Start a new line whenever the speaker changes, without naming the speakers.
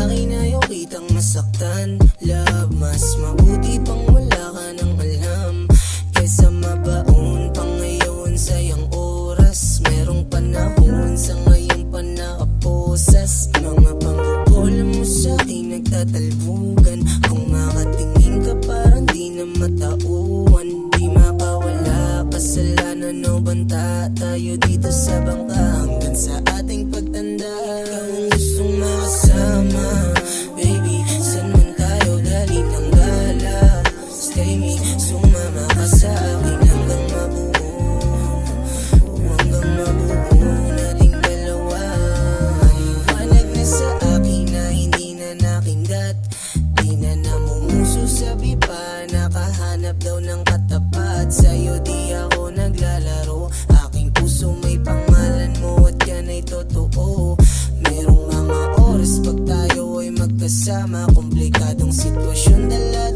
akin ayaw kitang masaktan. Love, mas mabuti pang wala ka nang alam kesa mabaon pa ngayon. Sayang oras, merong panahon sa ngayon pa nakaposas. Mga panggugulan mo sa'kin nagtatalbugan. Kung makatingin ka parang di na matauan. Di makawala, kasalanan o banta tayo dito sa bangka hanggang sa ating pagtanda. Ikaw ang gustong makasama, baby, saan man tayo dali ng gala. Stay me, sumama ka sa akin hanggang mabuo. Hanggang mabuo nating dalawa. Liwanag na sa akin na hindi na nakinggat. Di na namumuso sabi pa, nakahanap daw ng katapat. Sa'yo di ako naglalaro, aking puso may pangalan mo at yan ay totoo. Merong mga oras pag tayo ay magkasama, komplikadong sitwasyon dala